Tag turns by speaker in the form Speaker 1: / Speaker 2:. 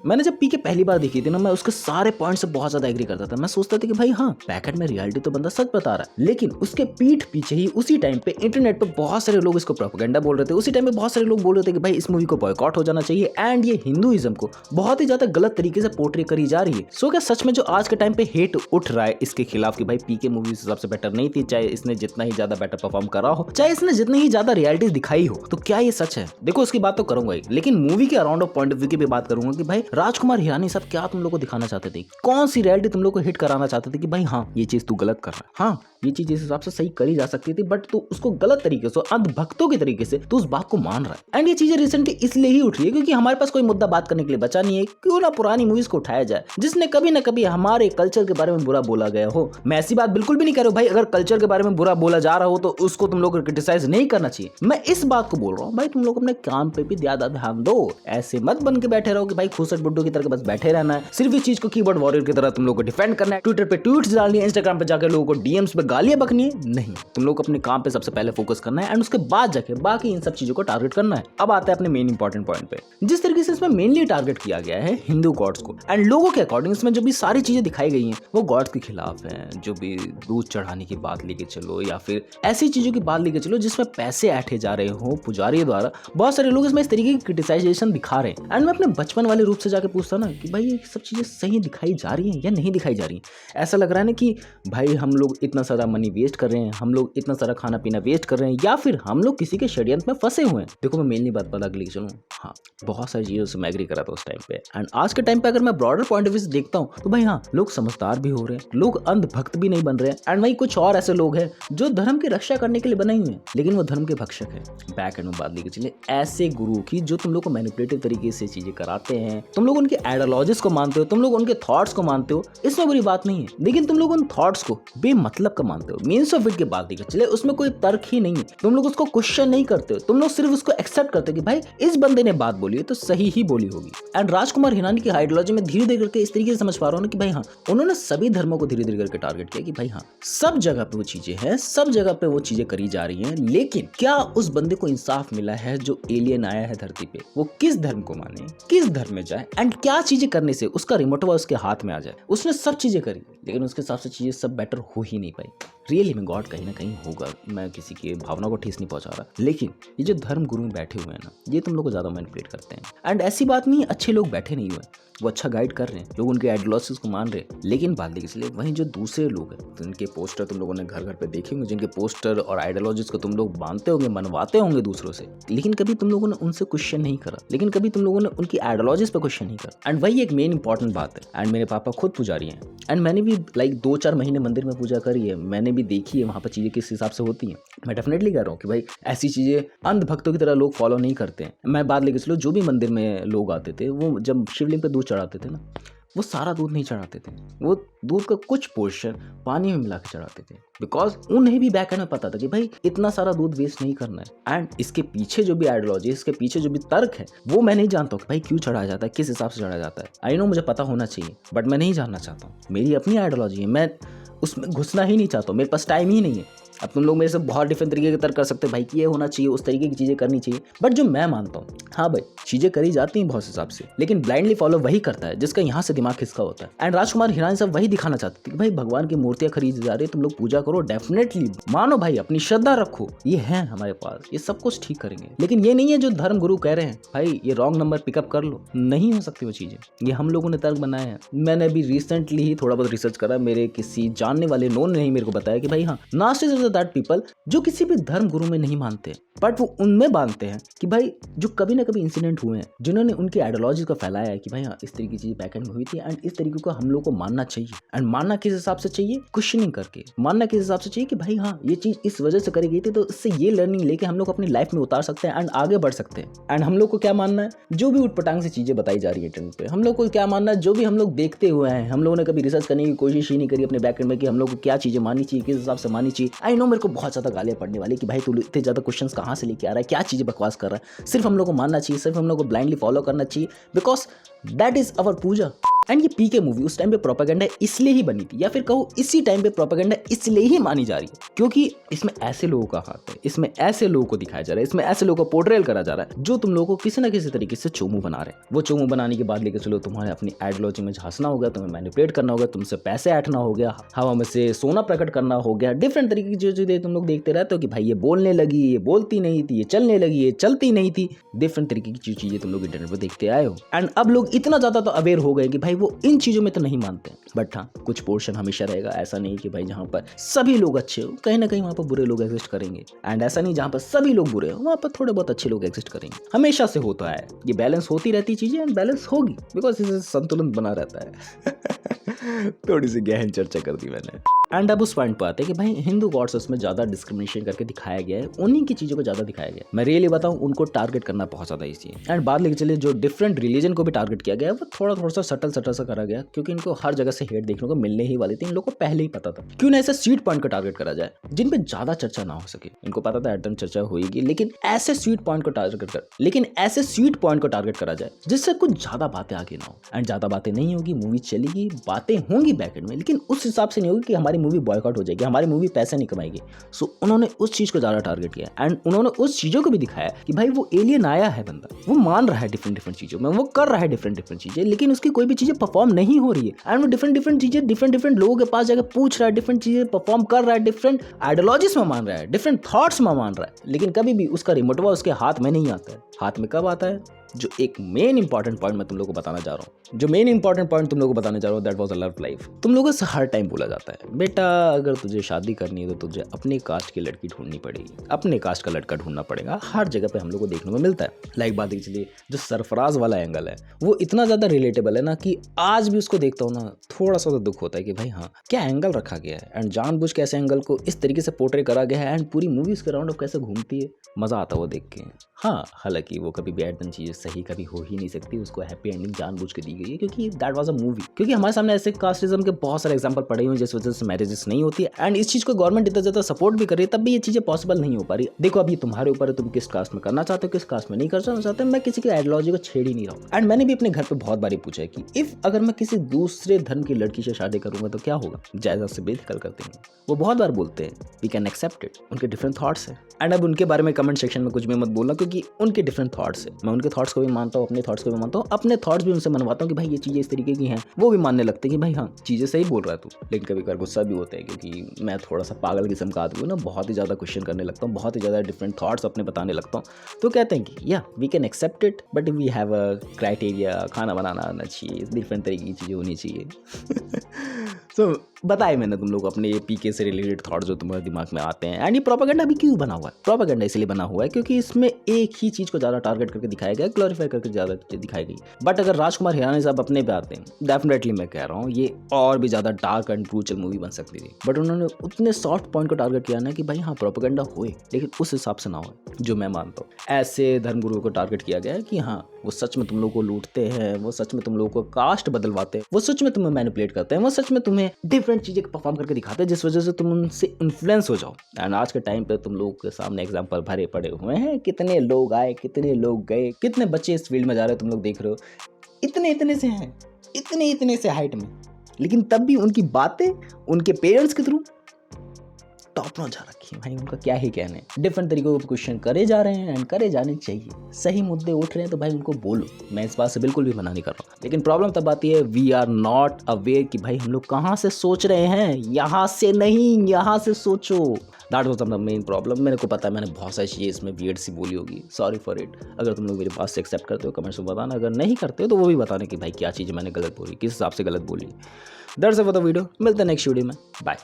Speaker 1: मैंने जब पीके पहली बार देखी थी ना, मैं उसके सारे पॉइंट से बहुत ज्यादा एग्री करता था। मैं सोचता था कि भाई हाँ, बैकएंड में रियलिटी तो बंदा सच बता रहा है, लेकिन उसके पीठ पीछे ही उसी टाइम पे इंटरनेट पे बहुत सारे लोग इसको प्रोपेगेंडा बोल रहे थे। उसी टाइम पे बहुत सारे लोग बोल रहे थे कि भाई इस मूवी को बॉयकॉट हो जाना चाहिए एंड ये हिंदुइज्म को बहुत ही ज्यादा गलत तरीके से पोर्ट्रे करी जा रही है। सो क्या सच में जो आज के टाइम पे हेट उठ रहा है इसके खिलाफ कि भाई पीके मूवी सबसे बेटर नहीं थी, चाहे इसने जितना ही ज्यादा बेटर परफॉर्म करा हो, चाहे इसने जितनी ही ज्यादा रियलिटी दिखाई हो, तो क्या ये सच है? देखो उसकी बात तो करूंगा ही, लेकिन मूवी के around of point of view की भी बात करूंगा कि भाई राजकुमार हिरानी साहब क्या तुम लोग को दिखाना चाहते थे, कौन सी रियलिटी तुम लोग को हिट कराना चाहते थे कि भाई हाँ ये चीज तू गलत कर रहा है, हाँ ये चीज इस हिसाब से सही करी जा सकती थी, बट तू उसको गलत तरीके से, अंधभक्तों के तरीके से तू उस बात को मान रहा है। एंड ये चीजें रिसेंटली इसलिए ही उठ रही है क्योंकि हमारे पास कोई मुद्दा बात करने के लिए बचा नहीं है। क्यों ना पुरानी मूवीज को उठाया जाए जिसने कभी ना कभी हमारे कल्चर के बारे में बुरा बोला गया हो। मैं ऐसी बात बिल्कुल भी नहीं कर रहा हूं भाई, अगर कल्चर के बारे में बुरा बोला जा रहा हो तो उसको तुम लोग को क्रिटिसाइज नहीं करना चाहिए। मैं इस बात को बोल रहा हूँ भाई तुम लोग अपने काम पे भी ज्यादा ध्यान दो, ऐसे मत बन के बैठे रहो कि भाई खूसट बुड्ढो की तरह बस बैठे रहना है, सिर्फ इस चीज को कीबोर्ड वॉरियर की तरह तुम लोग को डिफेंड करना है, ट्विटर पे ट्वीट्स डालनी है, इंस्टाग्राम पे जाकर लोगों को डीएम्स पे गालियां बकनी है। नहीं, तुम लोग अपने काम पे सबसे पहले फोकस करना है एंड उसके बाद जाके बाकी इन सब चीजों को टारगेट करना है। अब आते हैं अपने मेन इंपॉर्टेंट पॉइंट पे। जिस तरीके से इसमें मेनली टारगेट किया गया है हिंदू गॉड्स को एंड लोगों के अकॉर्डिंग इसमें जो भी सारी चीजें दिखाई गई हैं वो गॉड्स के खिलाफ हैं। जो भी दूध चढ़ाने की बात लेके चलो या फिर ऐसी चीजों की बात लेके चलो जिसमें पैसे ऐंठे जा रहे हो पुजारी द्वारा, बहुत सारे लोग इसमें इस तरीके की क्रिटिसाइजेशन दिखा रहे हैं। एंड मैं अपने बचपन वाले रूप से जाके पूछता ना कि भाई ये सब चीजें सही दिखाई जा रही हैं या नहीं दिखाई जा रही हैं। ऐसा लग रहा है ना कि भाई हम लोग इतना सारा मनी वेस्ट कर रहे हैं, हम लोग इतना सारा खाना पीना वेस्ट कर रहे हैं, या फिर हम लोग किसी के षड्यंत्र में फंसे हुए हैं। देखो मैं मेनली बात पता लेके चलूं, हाँ बहुत सारी चीजों से मैं एग्री करा था उस टाइम पे। एंड आज के टाइम पे अगर मैं ब्रॉडर पॉइंट ऑफ व्यू से देखता हूँ तो भाई हाँ लोग समझदार भी हो रहे हैं, लोग अंधभक्त भी नहीं बन रहे हैं। एंड वही कुछ और ऐसे लोग हैं जो धर्म की रक्षा करने के लिए बने हुए हैं लेकिन वो धर्म के भक्षक है। बैक एंड में बात लेके चले ऐसे गुरु की जो तुम लोग को मैनिपुलेटिव तरीके से चीजें कराते हैं, तुम लोग उनके आइडियोलॉजीज को मानते हो, तुम लोग उनके थॉट्स को मानते हो, इसमें बुरी बात नहीं है, लेकिन तुम लोग उन थॉट्स को बेमतलब का मानते हो। मीन्स ऑफ इट की बात लेके चले उसमें कोई तर्क ही नहीं है, तुम लोग उसको क्वेश्चन नहीं करते हो, तुम लोग सिर्फ उसको एक्सेप्ट करते हो कि भाई इस बंदे ने बात बोली है तो सही ही बोली होगी। एंड राजकुमार हिरानी की आइडियोलॉजी में धीरे धीरे करके इस तरीके से समझ पा रहा हूँ कि भाई हाँ उन्होंने सभी धर्मों को धीरे धीरे करके टारगेट किया कि भाई हाँ सब जगह पे वो चीजें हैं, सब जगह पे वो चीजें करी जा रही हैं, लेकिन क्या उस बंदे को इंसाफ मिला है जो एलियन आया है धरती पे, वो किस धर्म को माने, किस धर्म में जाए एंड क्या चीजें करने से उसका रिमोट उसके हाथ में आ जाए। उसने सब चीजें करी लेकिन उसके हिसाब से चीजें सब बेटर हो ही नहीं पाई। रियली में गॉड कहीं ना कहीं होगा, मैं किसी की भावना को ठेस नहीं पहुंचा रहा, लेकिन ये जो धर्म गुरु बैठे हुए हैं ना ये तुम लोग को ज्यादा मैनिपुलेट करते हैं। एंड ऐसी बात नहीं अच्छे लोग बैठे नहीं हुए, वो अच्छा गाइड कर रहे हैं, लोग उनके आइडियोलॉजीज को मान रहे हैं, लेकिन बात देखिए इसलिए वहीं जो दूसरे लोग हैं जिनके पोस्टर तुम लोगों ने घर घर पे देखे होंगे, जिनके पोस्टर और आइडियोलॉजीज को तुम लोग बांधते होंगे, मनवाते होंगे दूसरों से, लेकिन कभी तुम लोगों ने उनसे क्वेश्चन नहीं करा, लेकिन कभी तुम लोगों ने उनकी आइडियोलॉजीज पे क्वेश्चन नहीं करा। एंड वही एक मेन इंपॉर्टेंट बात है। एंड मेरे पापा खुद पुजारी हैं एंड मैंने भी लाइक 2-4 महीने मंदिर में पूजा करी है, मैंने भी देखी है वहाँ पर चीजें किस हिसाब से होती हैं। मैं डेफिनेटली कह रहा हूँ कि भाई ऐसी चीजें अंधभक्तों की तरह लोग फॉलो नहीं करते हैं। मैं बात लेके चलो जो भी मंदिर में लोग आते थे वो जब शिवलिंग पे दूध चढ़ाते थे ना वो सारा दूध नहीं चढ़ाते थे, वो दूध का कुछ पोर्शन पानी में मिला के चढ़ाते थे, बिकॉज उन्हें भी बैक एंड में पता था कि भाई इतना सारा दूध वेस्ट नहीं करना है। एंड इसके पीछे जो भी आइडियोलॉजी, इसके पीछे जो भी तर्क है वो मैं नहीं जानता हूँ कि भाई क्यों चढ़ाया जाता है, किस हिसाब से चढ़ाया जाता है। आई नो मुझे पता होना चाहिए बट मैं नहीं जानना चाहता हूँ, मेरी अपनी आइडियोलॉजी है, मैं उसमें घुसना ही नहीं चाहता हूँ, मेरे पास टाइम ही नहीं है। अब तुम लोग मेरे से बहुत डिफरेंट तरीके के तर्क कर सकते हैं भाई कि ये होना चाहिए, उस तरीके की चीजें करनी चाहिए, बट जो मैं मानता हूँ हाँ भाई चीजें करी जाती हैं बहुत हिसाब से, लेकिन ब्लाइंडली फॉलो वही करता है जिसका यहाँ से दिमाग खिसका होता है। एंड राजकुमार हिरानी साहब वही दिखाना चाहते थे कि भाई भगवान की मूर्तियां खरीदी जा रही है, तुम लोग पूजा करो, डेफिनेटली मानो भाई, अपनी श्रद्धा रखो, ये है हमारे पास, ये सब कुछ ठीक करेंगे। लेकिन ये नहीं है जो धर्म गुरु कह रहे हैं भाई ये रॉन्ग नंबर पिकअप कर लो, नहीं हो सकती वो चीजें, ये हम लोगों ने तर्क बनाए हैं। मैंने अभी रिसेंटली ही थोड़ा बहुत रिसर्च करा, मेरे किसी जानने वाले नोन ने ही मेरे को बताया कि भाई हाँ नास्टिक्स आर दैट पीपल जो किसी भी धर्म गुरु में नहीं मानते, बट वो उनमें मानते हैं कि भाई जो कभी ना कभी इंसिडेंट हुए हैं जिन्होंने उनकी आइडियोलॉजी को फैलाया है कि भाई हाँ इस तरीके की चीज बैकएंड में हुई थी एंड इस तरीके को हम लोग को मानना चाहिए। एंड मानना किस हिसाब से चाहिए, क्वेश्चनिंग करके मानना किस हिसाब से चाहिए कि भाई हाँ ये चीज इस वजह से करी गई थी तो इससे ये लर्निंग लेके हम लोग अपनी लाइफ में उतार सकते हैं एंड आगे बढ़ सकते हैं। एंड हम लोग को क्या मानना है, जो भी उटपटांग से चीजें बताई जा रही है इंटरनेट पे, हम लोग को क्या मानना है, जो भी हम लोग देखते हुए हैं, हम लोगों ने कभी रिसर्च करने की कोशिश ही नहीं करी अपने बैकएंड में कि हम लोग को क्या चीजें माननी चाहिए, किस हिसाब से माननी चाहिए। आई नो मेरे को बहुत ज्यादा गालियां पड़ने वाली कि भाई तू इतने ज्यादा क्वेश्चंस कहां से लेके आ रहा है, क्या चीजें बकवास कर रहा है, सिर्फ हम लोग को मानना चाहिए, सिर्फ हम लोग को ब्लाइंडली फॉलो करना चाहिए, because that is our puja. And ये पीके मूवी उस टाइम पे प्रोपेगेंडा इसलिए ही बनी थी, या फिर कहो इसी टाइम पे प्रोपेगेंडा इसलिए ही मानी जा रही है क्योंकि इसमें ऐसे लोगों का हाथ है, इसमें ऐसे लोगों को दिखाया जा रहा है, इसमें ऐसे लोगों को पोर्ट्रेल करा जा रहा है जो तुम लोगों को किसी ना किसी तरीके से चोमू बना रहे हैं। वो चोमू बनाने के बाद लेकर चलो तुम्हारे अपनी आइडियोलॉजी में झांसना होगा, तुम्हें मैनिपुलेट करना होगा, तुमसे पैसे ऐंठना हो गया, हवा में से सोना प्रकट करना हो गया, डिफरेंट तरीके की चीजें तुम लोग देखते रहते हो कि भाई ये बोलने लगी, ये बोलती नहीं थी, ये चलने लगी, ये चलती नहीं थी, डिफरेंट तरीके की चीजें तुम लोग इंटरनेट पर देखते आए हो। एंड अब लोग इतना ज्यादा तो अवेयर हो गए कि भाई वो इन चीजों में तो नहीं मानते, बट हाँ कुछ पोर्शन हमेशा रहेगा। ऐसा नहीं कि भाई जहाँ पर सभी लोग अच्छे हो, कहीं ना कहीं वहाँ पर बुरे लोग एग्जिस्ट करेंगे, एंड ऐसा नहीं जहाँ पर सभी लोग बुरे हो वहाँ पर थोड़े बहुत अच्छे लोग एग्जिस्ट करेंगे। हमेशा से होता है, ये बैलेंस होती रहती चीजें एंड बैलेंस होगी बिकॉज इससे संतुलन बना रहता है। थोड़ी सी गहन चर्चा कर दी मैंने। एंड अब उस पॉइंट पर आते हैं कि भाई हिंदू गॉड्स उसमें ज्यादा डिस्क्रिमिनेशन करके दिखाया गया है, उन्हीं की चीजों को ज्यादा दिखाया गया है। मैं रियली बताऊं उनको टारगेट करना बहुत ज्यादा ईजी है। एंड बात लेके चलिए जो डिफरेंट रिलीजन को भी टारगेट किया गया है वो थोड़ा सा सटल सा करा गया क्योंकि इनको हर जगह से हेट देखने को मिलने ही वाली थी, इन लोगों को पहले ही पता था। क्यों ना ऐसे स्वीट पॉइंट को टारगेट करा जाए जिन पे ज्यादा चर्चा ना हो सके। इनको पता था एकदम चर्चा होगी, लेकिन ऐसे स्वीट पॉइंट को टारगेट करा जाए जिससे कुछ ज्यादा बातें आगे ना हो। एंड ज्यादा बातें नहीं होगी, मूवी चलेगी, बातें होंगी बैकएंड में, लेकिन उस हिसाब से नहीं होगी कि हमारी मूवी बॉयकॉट हो जाएगी, हमारी मूवी पैसे नहीं कमाएगी। सो उन्होंने उस चीज को ज्यादा टारगेट किया एंड उन्होंने उस चीजों को भी दिखाया कि भाई वो एलियन आया है बंदा, वो मान रहा है डिफरेंट चीजों में, वो कर रहा है डिफरेंट चीजें, लेकिन उसकी कोई भी चीजें परफॉर्म नहीं हो रही है। एंड वो डिफरेंट चीजें डिफरेंट लोगों के पास जाकर पूछ रहा है, डिफरेंट चीजें परफॉर्म कर रहा है, डिफरेंट आइडियोलॉजीज में मान रहा है, डिफरेंट थॉट्स में मान रहा है, लेकिन कभी भी उसका रिमोटवा उसके हाथ में नहीं आता है। हाथ में कब आता है? जो एक मेन इंपॉर्टेंट पॉइंट मैं तुम लोगों को बताना चाह रहा हूँ, that was a love life. तुम लोगों से हर टाइम बोला जाता है बेटा अगर तुझे शादी करनी है तो तुझे अपने कास्ट की लड़की ढूंढनी पड़ेगी, अपने कास्ट का लड़का ढूंढना पड़ेगा। हर जगह पे हम लोग को देखने को मिलता है। लाइक बात चलिए जो सरफराज वाला एंगल है वो इतना ज्यादा रिलेटेबल है ना कि आज भी उसको देखता हूँ ना थोड़ा सा तो दुख होता है कि भाई हाँ क्या एंगल रखा गया है एंड जानबूझ के ऐसे एंगल को इस तरीके से पोर्ट्रे करा गया है एंड पूरी मूवी उसके राउंड ऑफ कैसे घूमती है, मजा आता है वो देख के। हाँ हालांकि वो कभी भी एडन चीजें सही कभी हो ही नहीं सकती, उसको हैप्पी एंडिंग जानबूझ के दी गई है क्योंकि दैट वाज अ मूवी। क्योंकि हमारे सामने ऐसे कास्टिज्म के बहुत सारे एग्जांपल पड़े हुए हैं जिस वजह से मैरिजेस नहीं होती है एंड इस चीज को गवर्नमेंट इतना ज्यादा सपोर्ट भी कर रही है, तब भी ये चीजें पॉसिबल नहीं हो पा रही। देखो अभी तुम्हारे ऊपर है, तुम किस कास्ट में करना चाहते हो, किस कास्ट में नहीं करना चाहते। मैं किसी की आइडियोलॉजी को छेड़ ही नहीं रहा हूँ। एंड मैंने भी अपने घर पे बहुत बारी पूछा है कि इफ अगर मैं किसी दूसरे धर्म की लड़की से शादी करूंगा तो क्या होगा। जायजा से बेदखल करते हैं, वो बहुत बार बोलते हैं वी कैन एक्सेप्ट इट, उनके डिफरेंट थॉट्स है। एंड अब उनके बारे में कमेंट सेक्शन में कुछ भी मत बोलना क्योंकि उनके डिफरेंट थॉट्स है। मैं उनके थॉट्स को भी मानता हूँ, अपने थॉट्स को भी मानता हूँ, अपने थॉट्स भी उनसे मनवाता हूँ कि भाई ये चीजें इस तरीके की हैं। वो भी मानने लगते हैं कि भाई हाँ चीजें सही बोल रहा है तू। लेकिन कभी कभार गुस्सा भी होता है क्योंकि मैं थोड़ा सा पागल किस्म का आदमी हूँ ना, बहुत ही ज्यादा क्वेश्चन करने लगता हूँ, बहुत ही ज्यादा डिफरेंट थॉट्स अपने बताने लगता हूँ। तो कहते हैं कि या we can accept it but we have a criteria, खाना बनाना आना चाहिए, डिफरेंट तरीके की चीजें होनी चाहिए। सो बताए मैंने तुम लोग अपने ये पीके से रिलेटेड थॉट जो तुम्हारे दिमाग में आते हैं। एंड ये प्रोपेगेंडा भी क्यों बना हुआ है? प्रोपेगेंडा इसलिए बना हुआ है क्योंकि इसमें एक ही चीज को ज्यादा टारगेट करके दिखाया गया, ग्लोरीफाई करके ज्यादा दिखाई गई। बट अगर राजकुमार हिरानी साहब अपने पे आते हैं, डेफिनेटली मैं कह रहा हूँ ये और भी ज्यादा डार्क एंड ब्रूटल मूवी बन सकती थी। बट उन्होंने उतने सॉफ्ट पॉइंट को टारगेट किया ना कि भाई हाँ प्रोपेगेंडा हुए लेकिन उस हिसाब से ना हो जो मैं मानता हूँ। ऐसे धर्मगुरुओं को टारगेट किया गया है कि हाँ वो सच में तुम लोग को लूटते हैं, वो सच में तुम लोग को कास्ट बदलवाते हैं, वो सच में तुम्हें मैनिपुलेट करते हैं, वो सच में तुम्हें डिफरेंट चीजें परफॉर्म करके दिखाते हैं जिस वजह से तुम उनसे इन्फ्लुएंस हो जाओ। एंड आज के टाइम पे तुम लोग के सामने एग्जांपल भरे पड़े हुए हैं, कितने लोग आए, कितने लोग गए, कितने बच्चे इस फील्ड में जा रहे हो तुम लोग देख रहे हो, इतने से हैं, इतने से हाइट में, लेकिन तब भी उनकी बातें उनके पेरेंट्स के थ्रू टॉप नॉच जा रखी है। भाई उनका क्या ही कहने, डिफरेंट तरीकों के क्वेश्चन करे जा रहे हैं एंड करे जाने चाहिए। सही मुद्दे उठ रहे हैं तो भाई उनको बोलो, मैं इस बात से बिल्कुल भी मना नहीं कर रहा हूँ। लेकिन प्रॉब्लम तब आती है वी आर नॉट अवेयर कि भाई हम लोग कहाँ से सोच रहे हैं, यहाँ से नहीं, यहाँ से सोचो। That was the main problem. मेरे को पता है मैंने बहुत सारी चीज़ें इसमें वियर्ड सी बोली होगी, सॉरी फॉर इट। अगर तुम लोग मेरे पास से एक्सेप्ट करते हो कमेंट्स में बताना, अगर नहीं करते हो तो वो भी बताना कि भाई क्या चीज़ें मैंने गलत बोली, किस हिसाब से गलत बोली। That's it for the video. मिलते हैं नेक्स्ट वीडियो में, बाय।